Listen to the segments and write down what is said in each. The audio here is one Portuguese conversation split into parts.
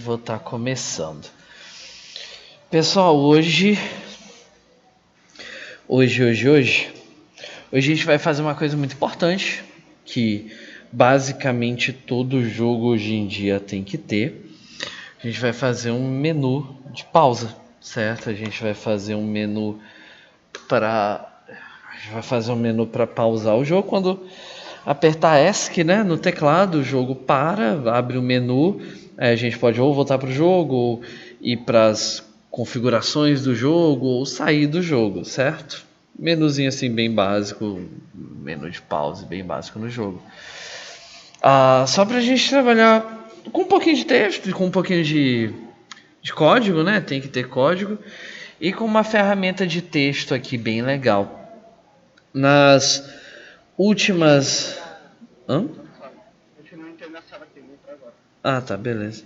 vou estar começando. Pessoal, hoje a gente vai fazer uma coisa muito importante que basicamente todo jogo hoje em dia tem que ter. A gente vai fazer um menu de pausa, certo? A gente vai fazer um menu para pausar o jogo quando apertar ESC, né, no teclado, o jogo para, abre o menu, a gente pode ou voltar para o jogo, ou ir para as configurações do jogo, ou sair do jogo, certo? Menuzinho assim bem básico, menu de pause bem básico no jogo. Só para a gente trabalhar com um pouquinho de texto e com um pouquinho de código, né? Tem que ter código. E com uma ferramenta de texto aqui bem legal. Nas últimas... tá, beleza.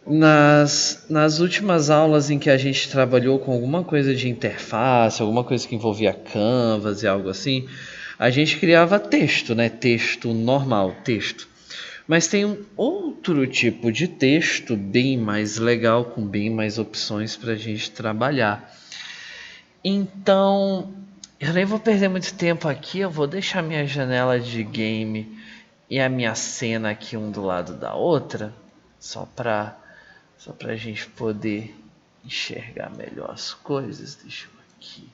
Nas últimas aulas em que a gente trabalhou com alguma coisa de interface, alguma coisa que envolvia Canvas e algo assim, a gente criava texto, né? Texto normal, texto. Mas tem um outro tipo de texto bem mais legal, com bem mais opções para a gente trabalhar. Então, eu nem vou perder muito tempo aqui, eu vou deixar minha janela de game e a minha cena aqui um do lado da outra, só para a gente poder enxergar melhor as coisas. Deixa eu aqui.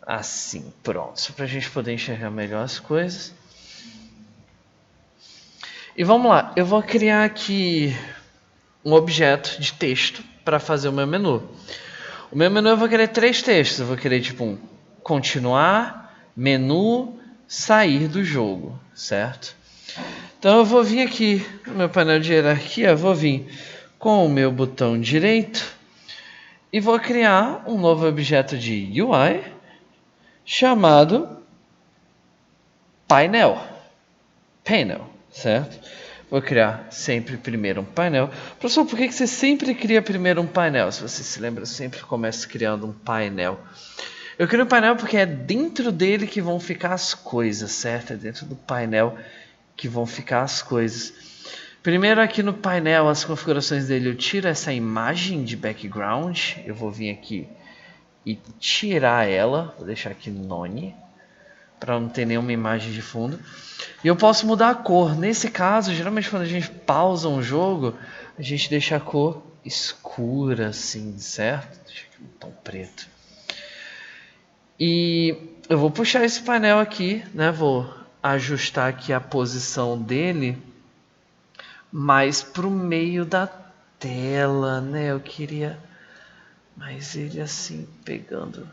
Assim, pronto, só para a gente poder enxergar melhor as coisas. E vamos lá, eu vou criar aqui um objeto de texto para fazer o meu menu. O meu menu eu vou querer 3 textos. Eu vou querer tipo um continuar, menu, sair do jogo, certo? Então eu vou vir aqui no meu painel de hierarquia, vou vir com o meu botão direito e vou criar um novo objeto de UI chamado painel, certo? Vou criar sempre primeiro um painel. Professor, por que você sempre cria primeiro um painel? Se você se lembra, eu sempre começo criando um painel. Eu crio um painel porque é dentro dele que vão ficar as coisas, certo? É dentro do painel que vão ficar as coisas. Primeiro aqui no painel, as configurações dele, eu tiro essa imagem de background. Eu vou vir aqui e tirar ela. Vou deixar aqui none, para não ter nenhuma imagem de fundo. E eu posso mudar a cor. Nesse caso, geralmente quando a gente pausa um jogo, a gente deixa a cor escura assim, certo? Deixa aqui um tom preto. E eu vou puxar esse painel aqui, né? Vou ajustar aqui a posição dele mais pro meio da tela, né? Eu queria mais ele assim pegando.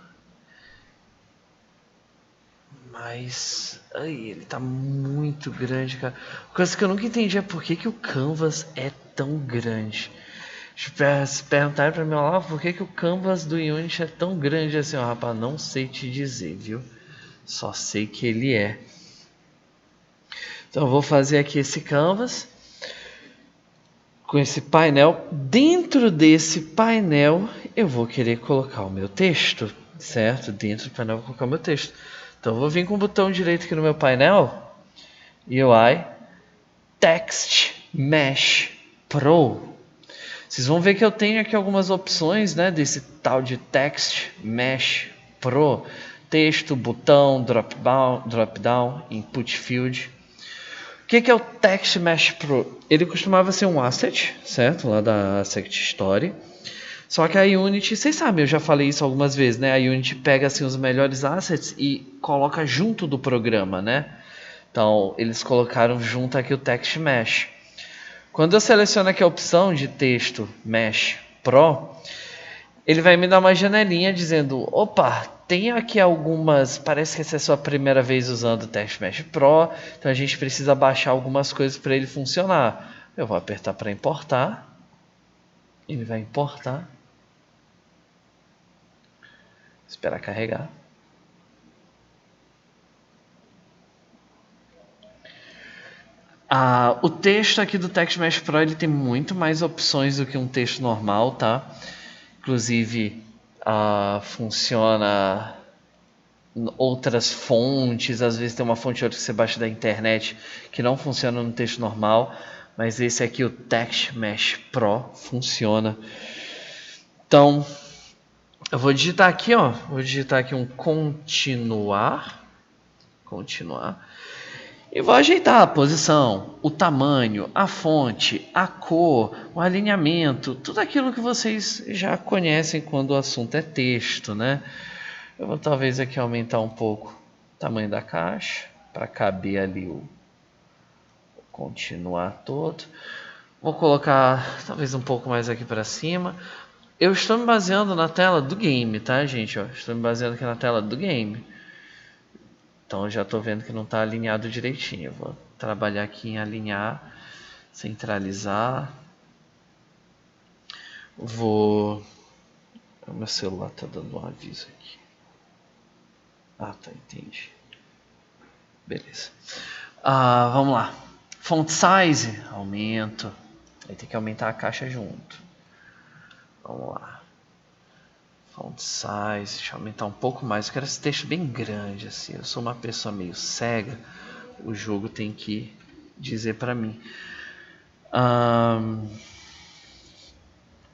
Mas ele tá muito grande, cara. Coisa que eu nunca entendi é por que o Canvas é tão grande. Se perguntarem pra mim lá, por que o Canvas do Unity é tão grande assim, ó, rapaz, não sei te dizer, viu? Só sei que ele é. Então eu vou fazer aqui esse Canvas com esse painel. Dentro desse painel eu vou querer colocar o meu texto, certo? Dentro do painel eu vou colocar o meu texto. Então eu vou vir com o botão direito aqui no meu painel, UI, Text Mesh Pro. Vocês vão ver que eu tenho aqui algumas opções, né, desse tal de Text Mesh Pro. Texto, botão, drop-down, input field. O que é o Text Mesh Pro? Ele costumava ser um asset, certo? Lá da Asset Story. Só que a Unity, vocês sabem, eu já falei isso algumas vezes, né? A Unity pega assim os melhores assets e coloca junto do programa, né? Então, eles colocaram junto aqui o Text Mesh. Quando eu seleciono aqui a opção de texto Mesh Pro, ele vai me dar uma janelinha dizendo, opa, tem aqui algumas, parece que essa é a sua primeira vez usando o Text Mesh Pro, então a gente precisa baixar algumas coisas para ele funcionar. Eu vou apertar para importar, ele vai importar. Esperar carregar. O texto aqui do Text Mesh Pro ele tem muito mais opções do que um texto normal, tá? Inclusive funciona outras fontes, às vezes tem uma fonte ou outra que você baixa da internet que não funciona no texto normal, mas esse aqui, o Text Mesh Pro, funciona. Então, eu vou digitar aqui, ó. Vou digitar aqui um continuar. E vou ajeitar a posição, o tamanho, a fonte, a cor, o alinhamento, tudo aquilo que vocês já conhecem quando o assunto é texto, né? Eu vou talvez aqui aumentar um pouco o tamanho da caixa para caber ali o continuar todo. Vou colocar talvez um pouco mais aqui para cima. Eu estou me baseando na tela do game, tá, gente? Ó, estou me baseando aqui na tela do game. Então eu já estou vendo que não está alinhado direitinho. Eu vou trabalhar aqui em alinhar, centralizar. O meu celular está dando um aviso aqui. Ah, tá, entendi. Beleza. Vamos lá. Font size, aumento. Aí tem que aumentar a caixa junto. Vamos lá. Font size, deixa eu aumentar um pouco mais. Eu quero esse texto bem grande, assim. Eu sou uma pessoa meio cega. O jogo tem que dizer para mim.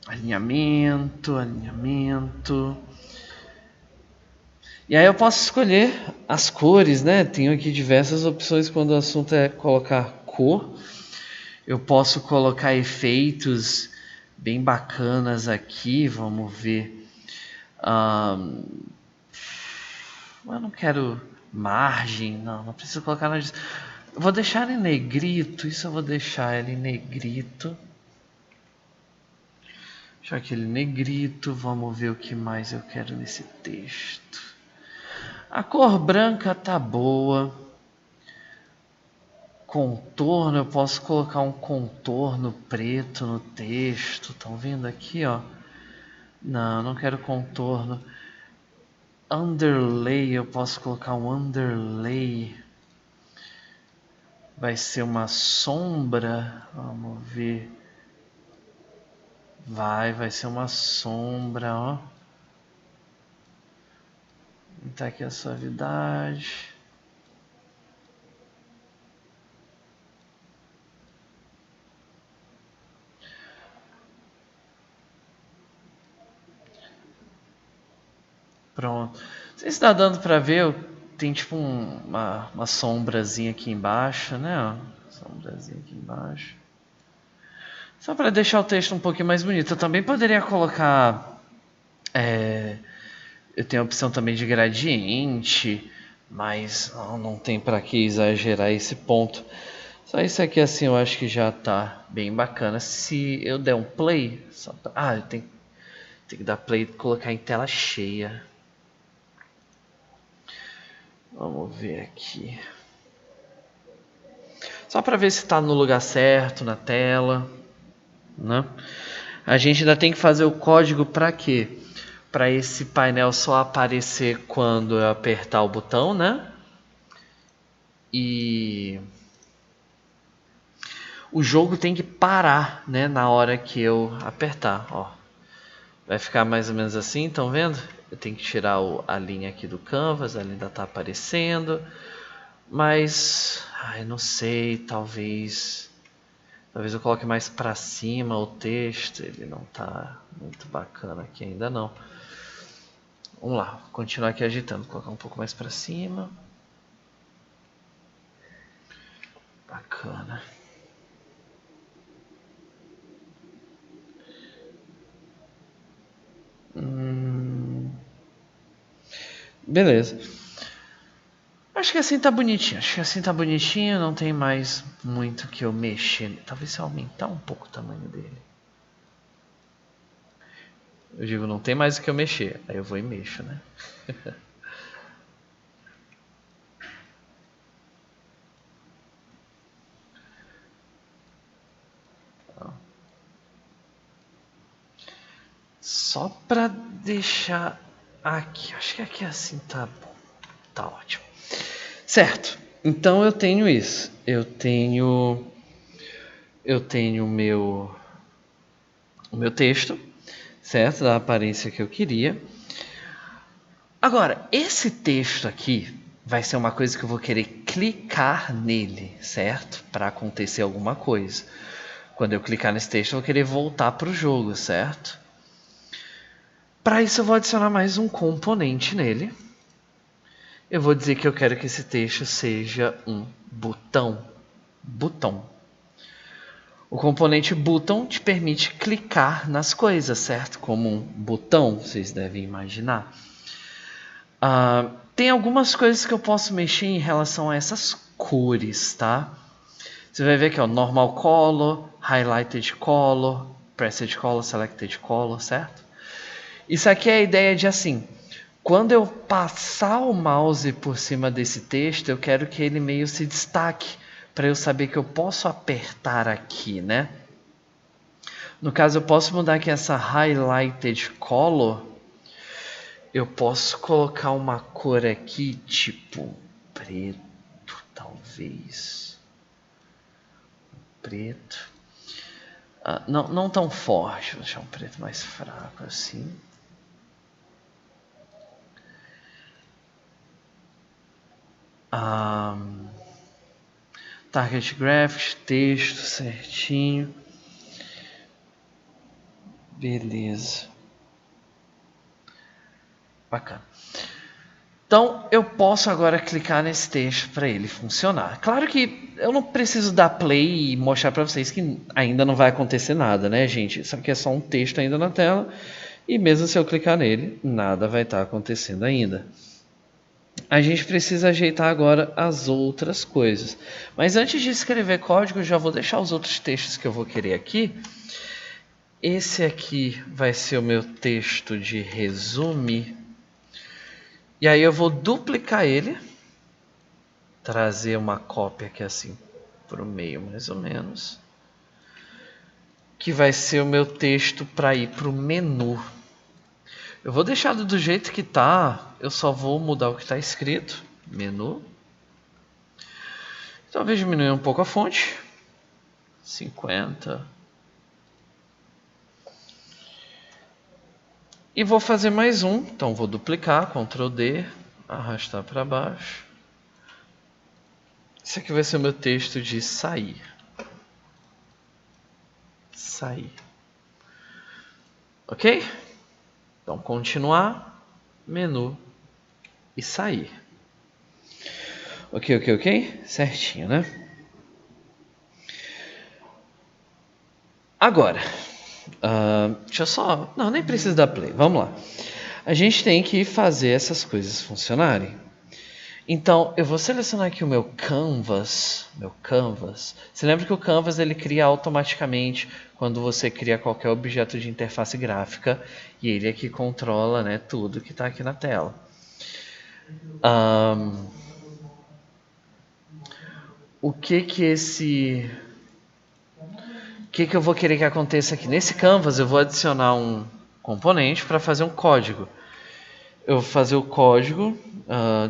Alinhamento. E aí eu posso escolher as cores, né? Tenho aqui diversas opções quando o assunto é colocar cor. Eu posso colocar efeitos bem bacanas aqui. Vamos ver. Eu não quero margem, não preciso colocar nada disso. Eu vou deixar em negrito, isso eu vou deixar ele em negrito. Deixar aquele negrito, vamos ver o que mais eu quero nesse texto. A cor branca tá boa. Contorno, eu posso colocar um contorno preto no texto. Estão vendo aqui, ó? Não quero contorno. Underlay, eu posso colocar um underlay. Vai ser uma sombra. Vamos ver. Vai ser uma sombra, ó. Aumentar aqui a suavidade. Pronto. Não sei se está dando para ver, tem tipo uma sombrazinha aqui embaixo, né? Ó, sombrazinha aqui embaixo. Só para deixar o texto um pouquinho mais bonito. Eu também poderia colocar... eu tenho a opção também de gradiente, mas não tem para que exagerar esse ponto. Só isso aqui assim eu acho que já tá bem bacana. Se eu der um play... eu tenho que dar play e colocar em tela cheia. Vamos ver aqui. Só para ver se está no lugar certo na tela, né? A gente ainda tem que fazer o código para quê? Para esse painel só aparecer quando eu apertar o botão, né? E o jogo tem que parar, né, na hora que eu apertar, ó. Vai ficar mais ou menos assim, estão vendo? Eu tenho que tirar a linha aqui do canvas, ela ainda está aparecendo. Mas, não sei, talvez eu coloque mais para cima o texto, ele não está muito bacana aqui ainda não. Vamos lá, vou continuar aqui agitando, colocar um pouco mais para cima. Bacana. Beleza. Acho que assim tá bonitinho. Não tem mais muito que eu mexer. Talvez se eu aumentar um pouco o tamanho dele. Eu digo, não tem mais o que eu mexer. Aí eu vou e mexo, né? Só pra deixar aqui. Acho que aqui assim tá bom. Tá ótimo. Certo. Então eu tenho isso. Eu tenho o meu texto, certo? Da aparência que eu queria. Agora, esse texto aqui, vai ser uma coisa que eu vou querer clicar nele, certo? Para acontecer alguma coisa. Quando eu clicar nesse texto, eu vou querer voltar para o jogo, certo? Para isso, eu vou adicionar mais um componente nele. Eu vou dizer que eu quero que esse texto seja um botão. O componente button te permite clicar nas coisas, certo? Como um botão, vocês devem imaginar. Tem algumas coisas que eu posso mexer em relação a essas cores, tá? Você vai ver aqui, ó, normal color, highlighted color, pressed color, selected color, certo? Isso aqui é a ideia de assim, quando eu passar o mouse por cima desse texto, eu quero que ele meio se destaque, para eu saber que eu posso apertar aqui, né? No caso, eu posso mudar aqui essa highlighted color. Eu posso colocar uma cor aqui, tipo preto, talvez. Preto. Não tão forte, vou deixar um preto mais fraco assim. Target Graphics, texto certinho. Beleza. Bacana. Então, eu posso agora clicar nesse texto para ele funcionar. Claro que eu não preciso dar play e mostrar para vocês que ainda não vai acontecer nada, né, gente? Isso aqui é só um texto ainda na tela. E mesmo se eu clicar nele, nada vai estar acontecendo ainda. A gente precisa ajeitar agora as outras coisas. Mas antes de escrever código, eu já vou deixar os outros textos que eu vou querer aqui. Esse aqui vai ser o meu texto de resumo. E aí eu vou duplicar ele. Trazer uma cópia aqui assim para o meio, mais ou menos. Que vai ser o meu texto para ir para o menu. Eu vou deixar do jeito que tá. Eu só vou mudar o que está escrito. Menu. Talvez diminuir um pouco a fonte. 50. E vou fazer mais um. Então vou duplicar. Ctrl D. Arrastar para baixo. Esse aqui vai ser o meu texto de sair. Sair. Ok? Então continuar. Menu. E sair. Ok? Certinho, né? Agora, deixa eu só... Não, nem preciso dar play. Vamos lá. A gente tem que fazer essas coisas funcionarem. Então, eu vou selecionar aqui o meu canvas. Você lembra que o canvas ele cria automaticamente quando você cria qualquer objeto de interface gráfica. E ele é que controla, né, tudo que está aqui na tela. O que eu vou querer que aconteça aqui? Nesse canvas eu vou adicionar um componente para fazer um código. Eu vou fazer o código,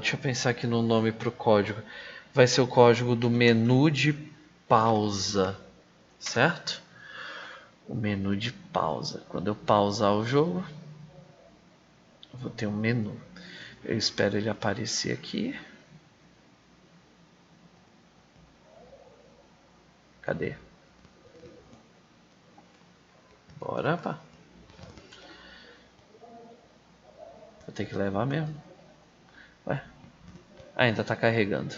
deixa eu pensar aqui no nome para o código. Vai ser o código do menu de pausa, certo? O menu de pausa. Quando eu pausar o jogo, eu vou ter um menu. Eu espero ele aparecer aqui. Cadê? Bora, pá. Vou ter que levar mesmo. Ué, ainda tá carregando.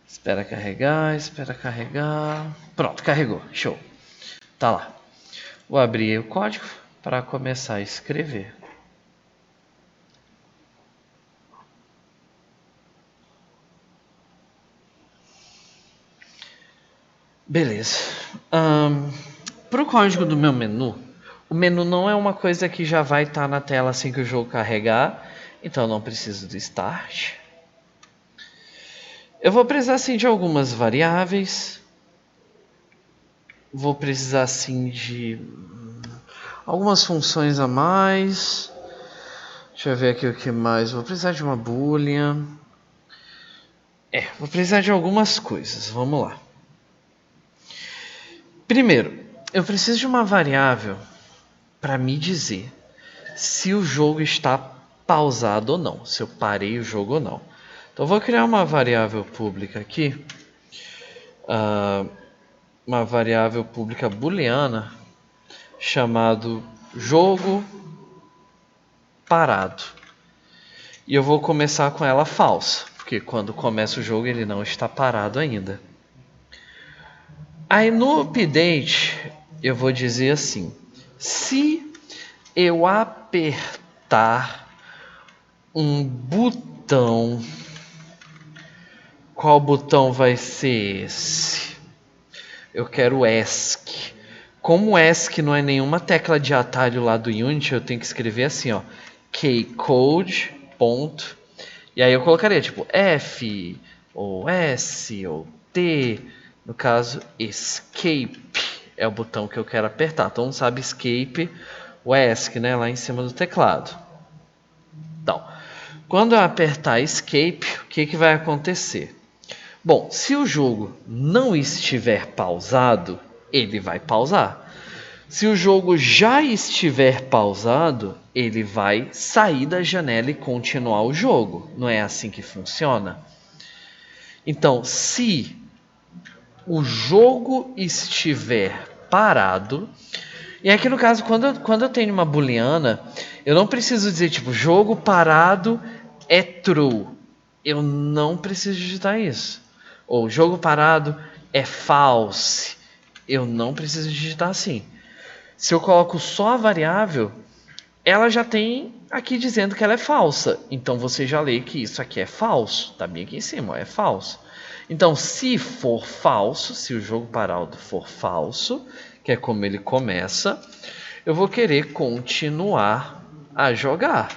Espera carregar. Pronto, carregou. Show. Tá lá. Vou abrir o código para começar a escrever. Beleza. Para o código do meu menu, o menu não é uma coisa que já vai estar na tela assim que o jogo carregar, então eu não preciso do start. Eu vou precisar sim de algumas variáveis. Vou precisar sim de algumas funções a mais. Deixa eu ver aqui o que mais. Vou precisar de uma boolean. Vou precisar de algumas coisas. Vamos lá. Primeiro, eu preciso de uma variável para me dizer se o jogo está pausado ou não, se eu parei o jogo ou não. Então, eu vou criar uma variável pública aqui, uma variável pública booleana, chamado jogo parado. E eu vou começar com ela falsa, porque quando começa o jogo ele não está parado ainda. Aí no update eu vou dizer assim: se eu apertar um botão, qual botão vai ser esse? Eu quero ESC. Como ESC não é nenhuma tecla de atalho lá do Unity, eu tenho que escrever assim, ó, kcode. Ponto. E aí eu colocaria tipo F, ou S, ou T. No caso, escape é o botão que eu quero apertar. Todo mundo sabe escape, o ESC, né, lá em cima do teclado. Então, quando eu apertar escape, o que vai acontecer? Bom, se o jogo não estiver pausado, ele vai pausar. Se o jogo já estiver pausado, ele vai sair da janela e continuar o jogo. Não é assim que funciona? Então, se o jogo estiver parado, e aqui no caso, quando eu tenho uma booleana, eu não preciso dizer tipo, jogo parado é true. Eu não preciso digitar isso. Ou jogo parado é false. Eu não preciso digitar assim. Se eu coloco só a variável, ela já tem aqui dizendo que ela é falsa. Então você já lê que isso aqui é falso. Tá bem aqui em cima, é falso. Então, se for falso, se o jogo parado for falso, que é como ele começa, eu vou querer continuar a jogar.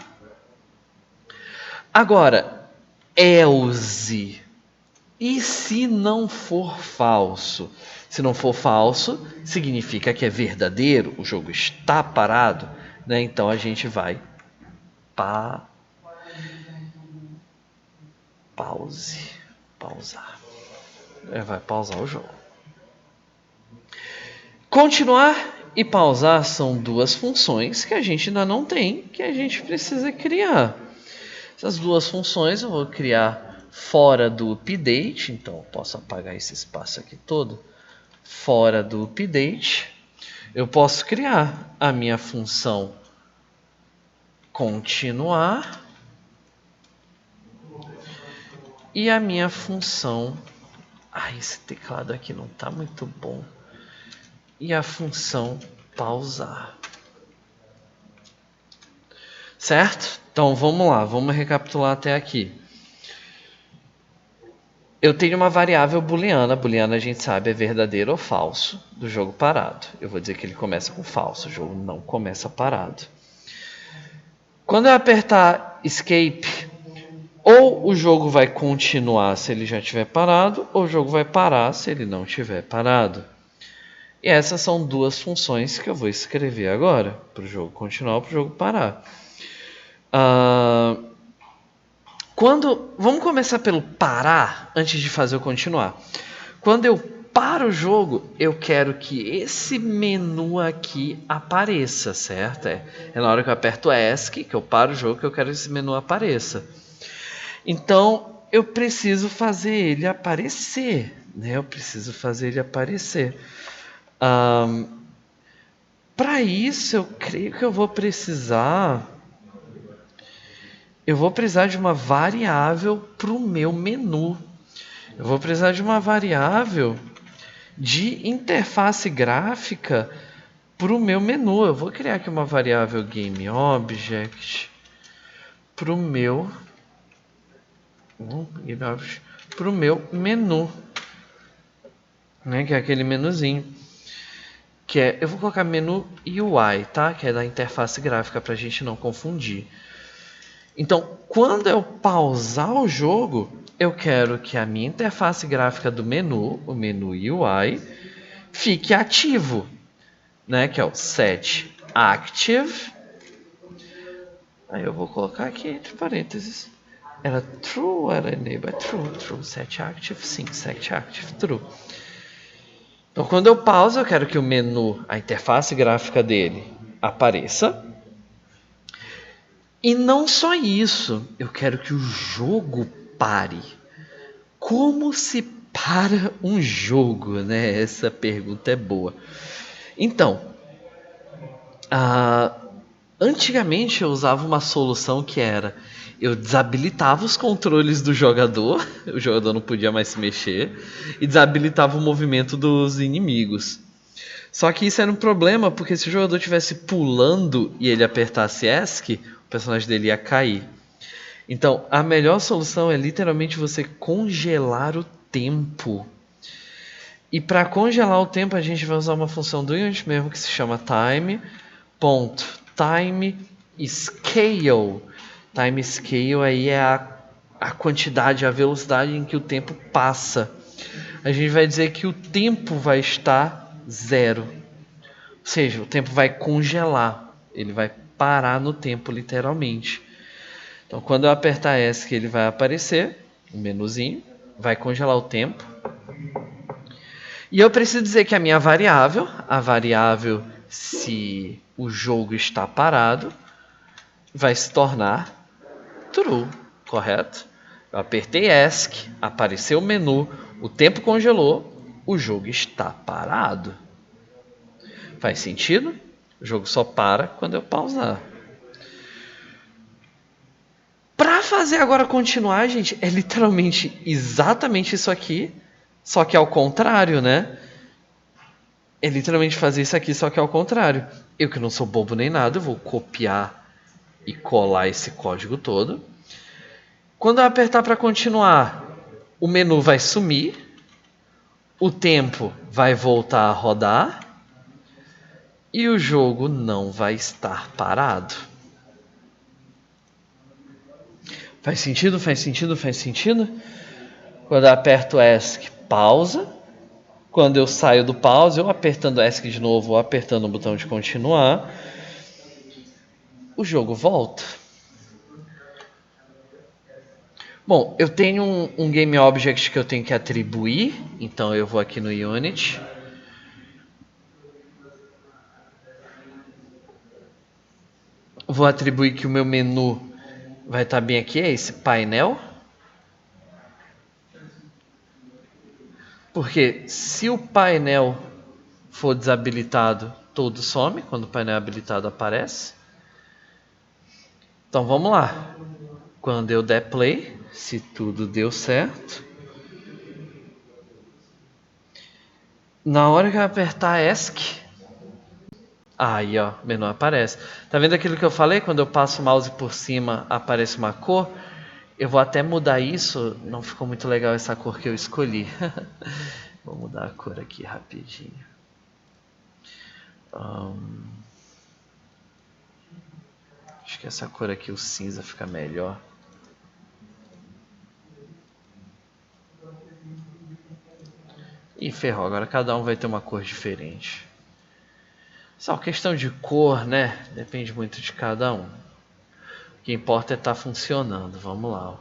Agora, else. E se não for falso? Se não for falso, significa que é verdadeiro, o jogo está parado, né? Então a gente vai pausar. Vai pausar o jogo. Continuar e pausar são duas funções que a gente ainda não tem, que a gente precisa criar. Essas duas funções eu vou criar fora do update, então eu posso apagar esse espaço aqui todo. Fora do update, eu posso criar a minha função continuar e a minha função... Ai, esse teclado aqui não está muito bom. E a função pausar. Certo? Então vamos lá, vamos recapitular até aqui. Eu tenho uma variável booleana. Booleana a gente sabe é verdadeiro ou falso do jogo parado. Eu vou dizer que ele começa com falso, o jogo não começa parado. Quando eu apertar escape, ou o jogo vai continuar se ele já estiver parado, ou o jogo vai parar se ele não estiver parado. E essas são duas funções que eu vou escrever agora, para o jogo continuar ou para o jogo parar. Vamos começar pelo parar, antes de fazer o continuar. Quando eu paro o jogo, eu quero que esse menu aqui apareça, certo? É na hora que eu aperto ESC, que eu paro o jogo, que eu quero que esse menu apareça. Então, eu preciso fazer ele aparecer, né? Para isso, eu creio que eu vou precisar de uma variável para o meu menu. Eu vou precisar de uma variável de interface gráfica para o meu menu. Eu vou criar aqui uma variável GameObject para o meu menu, né? Que é aquele menuzinho. Eu vou colocar menu UI, tá? Que é da interface gráfica para a gente não confundir. Então, quando eu pausar o jogo, eu quero que a minha interface gráfica do menu, o menu UI, fique ativo, né? Que é o set active. Aí eu vou colocar aqui entre parênteses. Era true ou era enable? É true. Set active, sim. Set active, true. Então, quando eu pauso, eu quero que o menu, a interface gráfica dele, apareça. E não só isso, eu quero que o jogo pare. Como se para um jogo, né? Essa pergunta é boa. Então, antigamente eu usava uma solução que era: eu desabilitava os controles do jogador, o jogador não podia mais se mexer, e desabilitava o movimento dos inimigos. Só que isso era um problema, porque se o jogador estivesse pulando e ele apertasse ESC, o personagem dele ia cair. Então, a melhor solução é literalmente você congelar o tempo. E para congelar o tempo, a gente vai usar uma função do Unity mesmo que se chama time.timescale. Timescale aí é a quantidade, a velocidade em que o tempo passa. A gente vai dizer que o tempo vai estar 0. Ou seja, o tempo vai congelar. Ele vai parar no tempo, literalmente. Então, quando eu apertar ESC, ele vai aparecer, um menuzinho, vai congelar o tempo. E eu preciso dizer que a minha variável, se o jogo está parado, vai se tornar true, correto? Eu apertei ESC, apareceu o menu, o tempo congelou, o jogo está parado. Faz sentido? O jogo só para quando eu pausar. Para fazer agora continuar, gente, é literalmente exatamente isso aqui, só que ao contrário, né? É literalmente fazer isso aqui, só que ao contrário. Eu que não sou bobo nem nada, eu vou copiar e colar esse código todo. Quando eu apertar para continuar, o menu vai sumir, o tempo vai voltar a rodar e o jogo não vai estar parado. Faz sentido? Faz sentido? Faz sentido? Quando eu aperto ESC, pausa. Quando eu saio do pause, eu apertando ESC de novo ou apertando o botão de continuar, o jogo volta. Bom, eu tenho um GameObject que eu tenho que atribuir, então eu vou aqui no Unity. Vou atribuir que o meu menu vai estar bem aqui, é esse painel. Porque se o painel for desabilitado, todo some, quando o painel habilitado aparece. Então vamos lá. Quando eu der play, se tudo deu certo, na hora que eu apertar ESC, aí ó, o menu aparece. Tá vendo aquilo que eu falei? Quando eu passo o mouse por cima, aparece uma cor. Eu vou até mudar isso. Não ficou muito legal essa cor que eu escolhi. Vou mudar a cor aqui rapidinho. Acho que essa cor aqui, o cinza, fica melhor. Ih, ferrou. Agora cada um vai ter uma cor diferente. Só questão de cor, né? Depende muito de cada um. O que importa é estar funcionando. Vamos lá.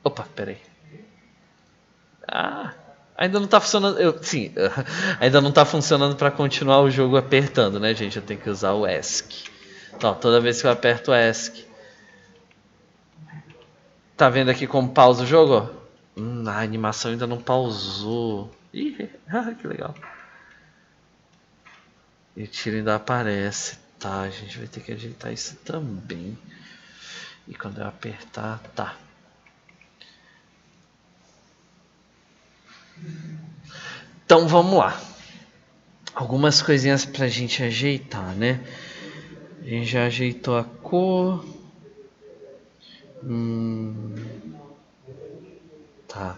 Opa, peraí. Ainda não tá funcionando. Ainda não tá funcionando para continuar o jogo apertando, né, gente? Eu tenho que usar o ESC. Então, toda vez que eu aperto o ESC. Tá vendo aqui como pausa o jogo? A animação ainda não pausou. Ih, que legal. E o tiro ainda aparece. Tá, a gente vai ter que ajeitar isso também. E quando eu apertar, tá. Então vamos lá. Algumas coisinhas pra gente ajeitar, né? A gente já ajeitou a cor. Tá.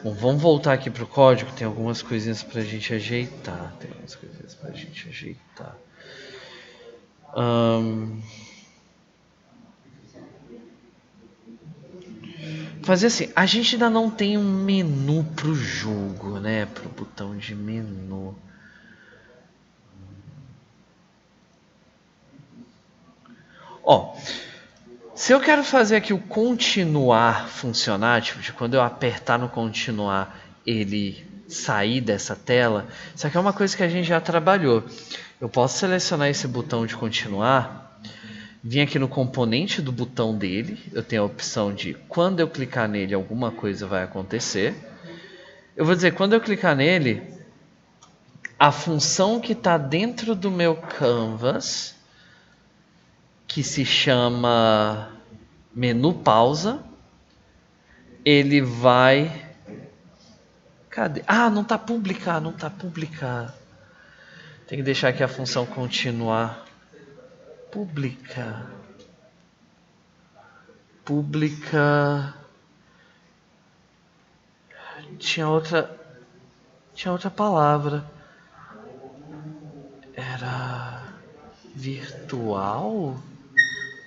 Bom, vamos voltar aqui pro código. Tem algumas coisinhas pra gente ajeitar. Fazer assim, a gente ainda não tem um menu pro jogo, né? Pro botão de menu. Ó, se eu quero fazer aqui o continuar funcionar, tipo, de quando eu apertar no continuar, ele sair dessa tela, isso aqui é uma coisa que a gente já trabalhou. Eu posso selecionar esse botão de continuar vim aqui no componente do botão dele, eu tenho a opção de quando eu clicar nele alguma coisa vai acontecer. Eu vou dizer, quando eu clicar nele, a função que está dentro do meu canvas, que se chama menu pausa, ele vai... Cadê? Ah, não está publicar, não está publicar. Tem que deixar aqui a função continuar. Publicar. Tinha outra palavra. Era virtual?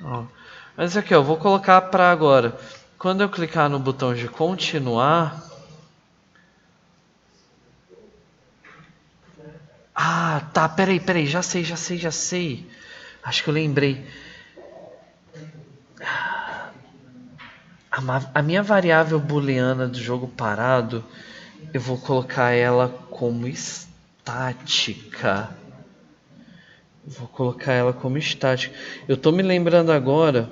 Oh. Mas aqui, eu vou colocar para agora. Quando eu clicar no botão de continuar... Ah, tá, peraí, já sei. Acho que eu lembrei. A minha variável booleana do jogo parado, eu vou colocar ela como estática. Eu tô me lembrando agora,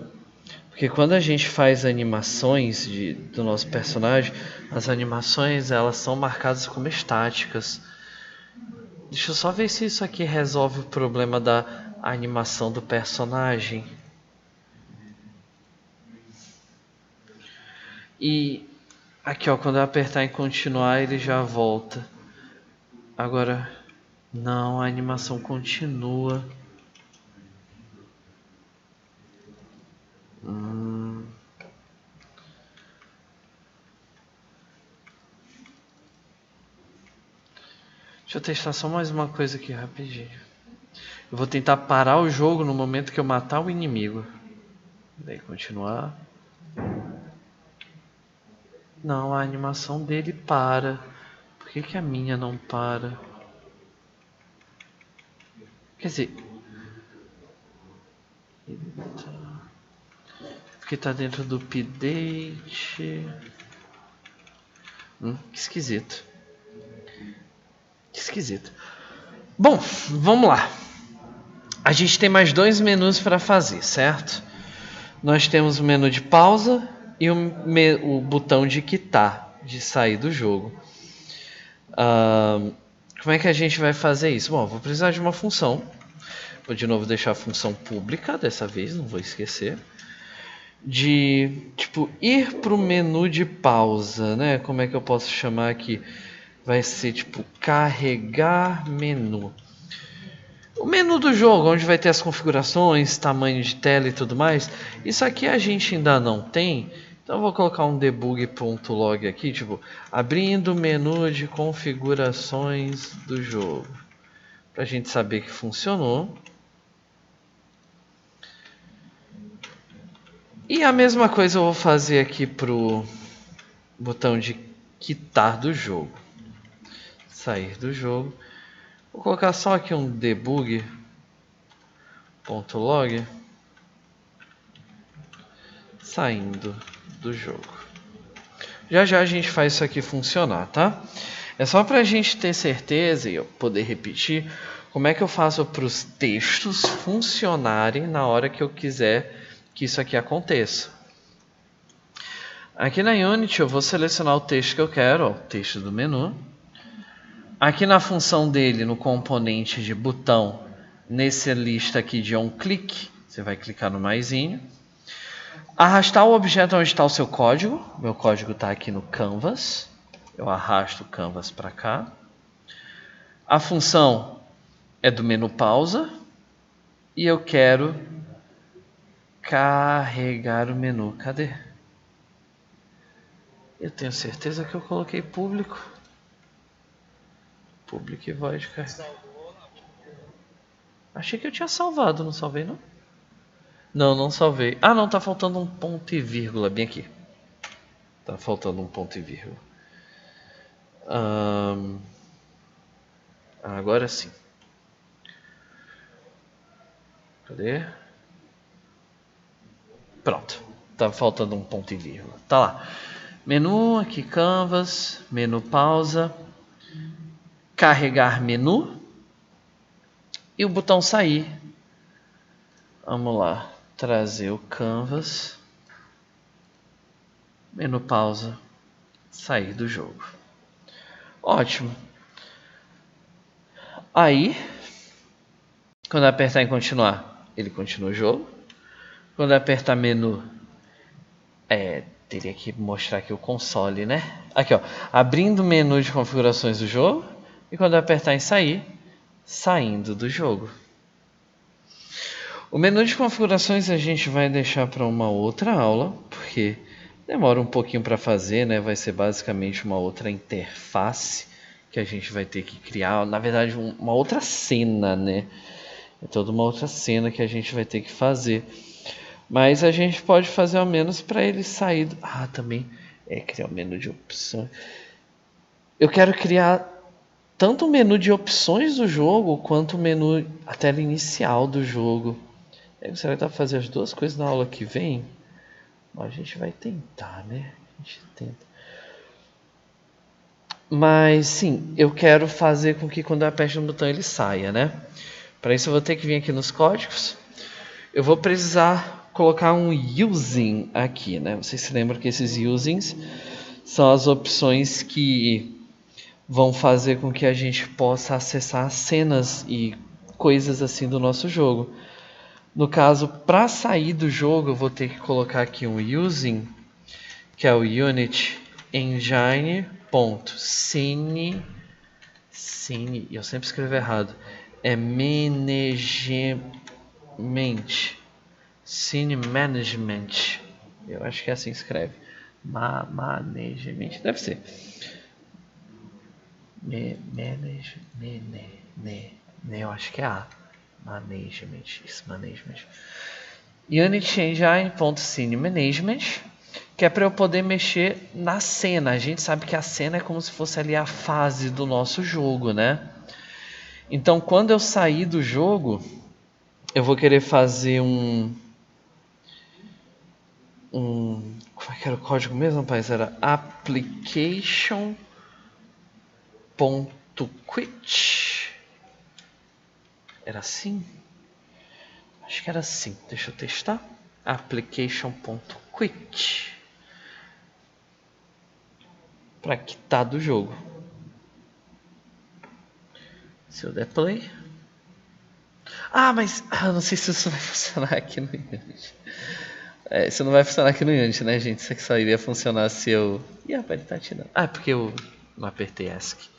porque quando a gente faz animações do nosso personagem, as animações elas são marcadas como estáticas. Deixa eu só ver se isso aqui resolve o problema da animação do personagem. E aqui, ó, quando eu apertar em continuar, ele já volta. Agora, não, a animação continua. Deixa eu testar só mais uma coisa aqui rapidinho. Eu vou tentar parar o jogo no momento que eu matar o inimigo. Daí continuar. Não, a animação dele para. Por que a minha não para? Quer dizer... Porque tá dentro do update. Que esquisito. Bom, vamos lá. A gente tem mais 2 menus para fazer, certo? Nós temos o menu de pausa e o botão de quitar, de sair do jogo. Como é que a gente vai fazer isso? Bom, vou precisar de uma função. Vou de novo deixar a função pública dessa vez, não vou esquecer. De, tipo, ir para o menu de pausa, né? Como é que eu posso chamar aqui? Vai ser, tipo, carregar menu. O menu do jogo, onde vai ter as configurações, tamanho de tela e tudo mais, isso aqui a gente ainda não tem. Então eu vou colocar um debug.log aqui, tipo, abrindo o menu de configurações do jogo. Pra gente saber que funcionou. E a mesma coisa eu vou fazer aqui pro botão de quitar do jogo. Sair do jogo. Vou colocar só aqui um debug.log. Saindo do jogo. Já a gente faz isso aqui funcionar, tá? É só pra gente ter certeza e eu poder repetir como é que eu faço para os textos funcionarem na hora que eu quiser que isso aqui aconteça. Aqui na Unity eu vou selecionar o texto que eu quero, ó, o texto do menu. Aqui na função dele, no componente de botão, nessa lista aqui de onClick, você vai clicar no maisinho. Arrastar o objeto onde está o seu código. Meu código está aqui no Canvas. Eu arrasto o Canvas para cá. A função é do menu pausa. E eu quero carregar o menu. Cadê? Eu tenho certeza que eu coloquei público. Public e void carregar. Achei que eu tinha salvado, não salvei não? Não salvei. Ah, não, tá faltando um ponto e vírgula bem aqui. Tá faltando um ponto e vírgula. Agora sim. Cadê? Pronto. Tá faltando um ponto e vírgula. Tá lá. Menu, aqui Canvas, menu pausa, carregar menu e o botão sair. Vamos lá. trazer o Canvas, menu pausa, sair do jogo. Ótimo. Aí, quando eu apertar em continuar, ele continua o jogo. Quando eu apertar menu, teria que mostrar aqui o console, né? Aqui, ó, abrindo o menu de configurações do jogo. E quando eu apertar em sair, saindo do jogo. O menu de configurações a gente vai deixar para uma outra aula, porque demora um pouquinho para fazer, né? Vai ser basicamente uma outra interface que a gente vai ter que criar. Na verdade, uma outra cena, né? É toda uma outra cena que a gente vai ter que fazer. Mas a gente pode fazer ao menos para ele sair. Também criar um menu de opções. Eu quero criar tanto o menu de opções do jogo quanto o menu, a tela inicial do jogo. Será que dá pra fazer as duas coisas na aula que vem? Bom, a gente vai tentar, né? A gente tenta. Mas sim, eu quero fazer com que quando eu aperte no botão ele saia, né? Para isso eu vou ter que vir aqui nos códigos. Eu vou precisar colocar um using aqui, né? Vocês se lembram que esses usings são as opções que vão fazer com que a gente possa acessar cenas e coisas assim do nosso jogo. No caso, para sair do jogo, eu vou ter que colocar aqui um using, que é o unit engine.scene, eu sempre escrevo errado, é management, scene management, eu acho que é assim que escreve, management, deve ser, eu acho que é A. Management. Unity Engine.Scene Management, que é para eu poder mexer na cena. A gente sabe que a cena é como se fosse ali a fase do nosso jogo, né? Então, quando eu sair do jogo, eu vou querer fazer como é que era o código mesmo, rapaz? Era application.quit. Era assim? Acho que era assim. Deixa eu testar. Application.quit. Para quitar do jogo. Se eu der play. Mas não sei se isso vai funcionar aqui no Unity. Isso não vai funcionar aqui no Unity, né, gente? Isso aqui só iria funcionar se eu... rapaz, ele tá tirando. É porque eu não apertei ESC.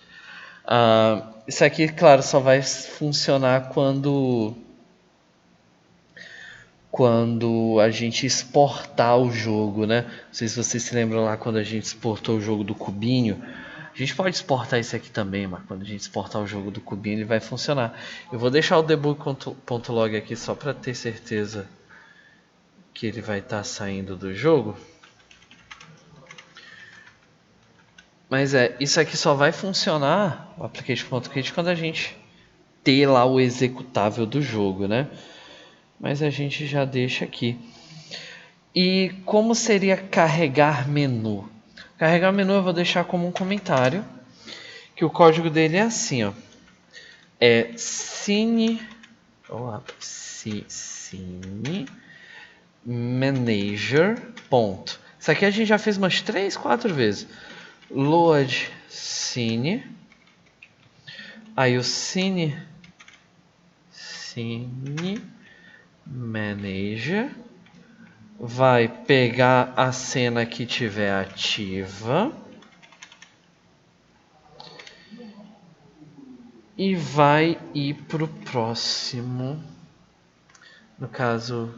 Isso aqui, claro, só vai funcionar quando a gente exportar o jogo, né? Não sei se vocês se lembram lá quando a gente exportou o jogo do cubinho. A gente pode exportar isso aqui também, mas quando a gente exportar o jogo do cubinho ele vai funcionar. Eu vou deixar o debug.log aqui só para ter certeza que ele vai estar saindo do jogo. Mas isso aqui só vai funcionar, o application.quit, quando a gente ter lá o executável do jogo, né? Mas a gente já deixa aqui. E como seria carregar menu? Carregar menu eu vou deixar como um comentário, que o código dele é assim, ó. É Scene Manager. Ponto. Isso aqui a gente já fez umas 3, 4 vezes. Load Scene. Aí o Scene Manager vai pegar a cena que tiver ativa e vai ir pro próximo, no caso,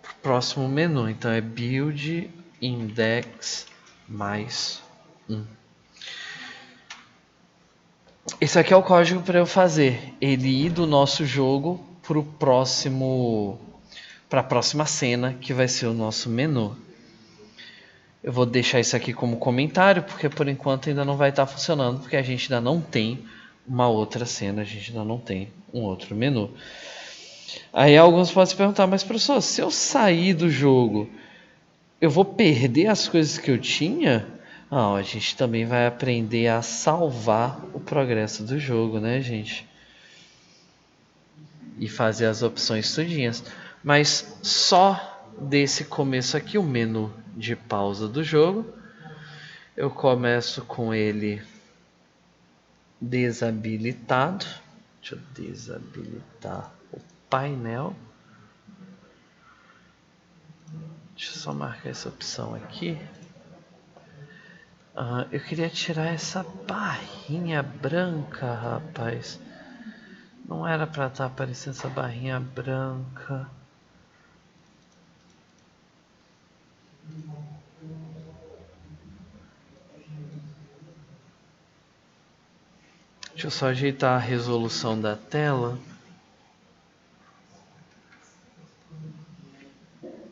pro próximo menu. Então é build index mais 1. Esse aqui é o código para eu fazer ele ir do nosso jogo pro próximo, para a próxima cena, que vai ser o nosso menu. Eu vou deixar isso aqui como comentário, porque por enquanto ainda não vai estar funcionando, porque a gente ainda não tem uma outra cena, a gente ainda não tem um outro menu. Aí alguns podem se perguntar, mas professor, se eu sair do jogo, eu vou perder as coisas que eu tinha? Não, a gente também vai aprender a salvar o progresso do jogo, né, gente? E fazer as opções tudinhas. Mas só desse começo aqui, o menu de pausa do jogo, eu começo com ele desabilitado. Deixa eu desabilitar o painel. Deixa eu só marcar essa opção aqui. Eu queria tirar essa barrinha branca, rapaz. Não era pra estar aparecendo essa barrinha branca. Deixa eu só ajeitar a resolução da tela.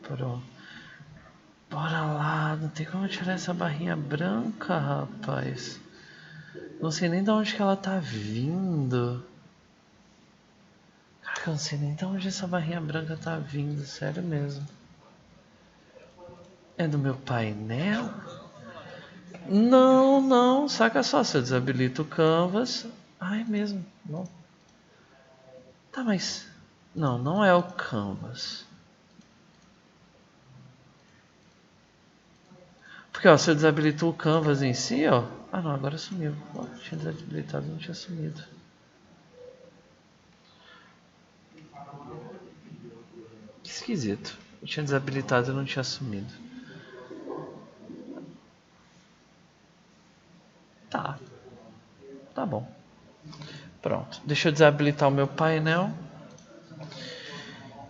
Pronto. Bora lá, não tem como tirar essa barrinha branca, rapaz. Não sei nem de onde que ela tá vindo. Caraca, eu não sei nem de onde essa barrinha branca tá vindo, sério mesmo. É do meu painel? Não, não, saca só, se eu desabilito o canvas. Ai, mesmo, não. Tá, mas... Não, não é o canvas. Porque, ó, se eu desabilito o canvas em si, ó... Ah, não, agora sumiu. Ó, tinha desabilitado, não tinha sumido. Que esquisito. Eu tinha desabilitado e não tinha sumido. Tá. Tá bom. Pronto. Deixa eu desabilitar o meu painel.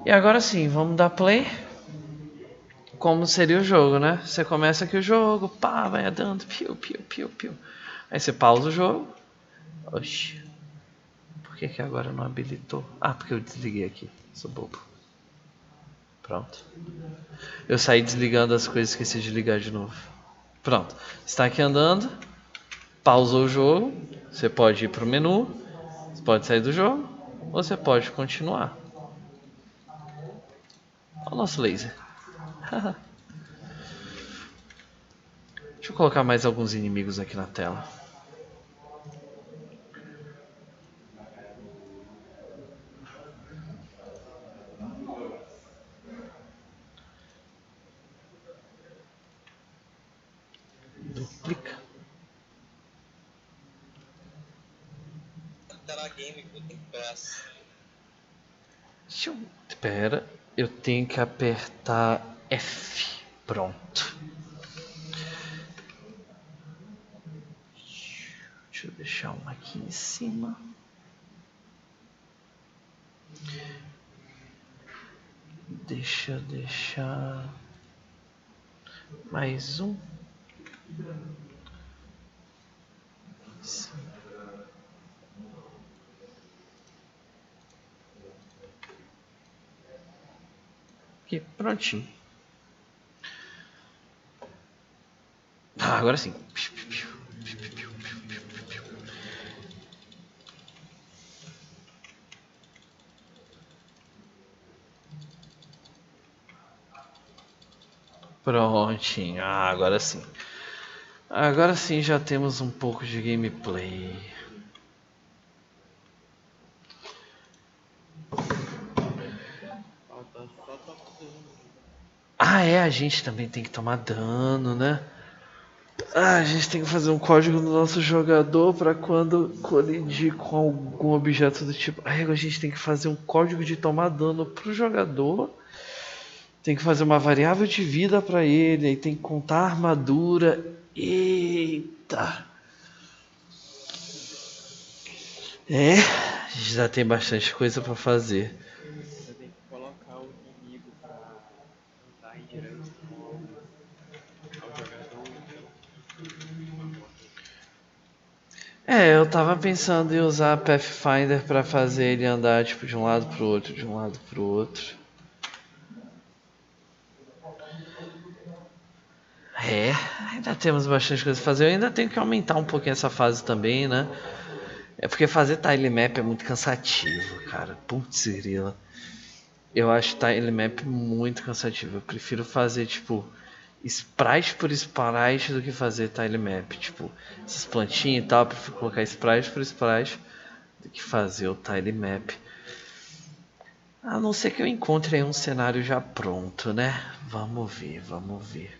E agora sim, vamos dar play. Como seria o jogo, né? Você começa aqui o jogo, pá, vai andando, piu, piu, piu, piu. Aí você pausa o jogo. Oxi. Por que agora não habilitou? Ah, porque eu desliguei aqui. Sou bobo. Pronto. Eu saí desligando as coisas e esqueci de ligar de novo. Pronto. Está aqui andando. Pausou o jogo. Você pode ir para o menu. Você pode sair do jogo. Ou você pode continuar. Olha o nosso laser. Deixa eu colocar mais alguns inimigos aqui na tela. Duplica. Espera, eu tenho que apertar F. Pronto. Deixa eu deixar um aqui em cima. Deixa eu deixar mais um. Aqui, prontinho. Agora sim. Prontinho. Agora sim. Agora sim já temos um pouco de gameplay. A gente também tem que tomar dano, né? A gente tem que fazer um código no nosso jogador para quando colidir com algum objeto do tipo. A gente tem que fazer um código de tomar dano pro jogador. Tem que fazer uma variável de vida para ele, aí tem que contar a armadura. Eita! A gente já tem bastante coisa para fazer. Você tem que colocar o inimigo pra andar em direção ao jogador, então. Eu tava pensando em usar Pathfinder para fazer ele andar tipo de um lado pro outro, de um lado pro outro. Ainda temos bastante coisa a fazer. Eu ainda tenho que aumentar um pouquinho essa fase também, né? É porque fazer tilemap é muito cansativo, cara. Putz, grila. Eu acho tilemap muito cansativo. Eu prefiro fazer, tipo, sprite por sprite do que fazer tilemap. Tipo, essas plantinhas e tal, eu prefiro colocar sprite por sprite do que fazer o tilemap. A não ser que eu encontre aí um cenário já pronto, né? Vamos ver, vamos ver.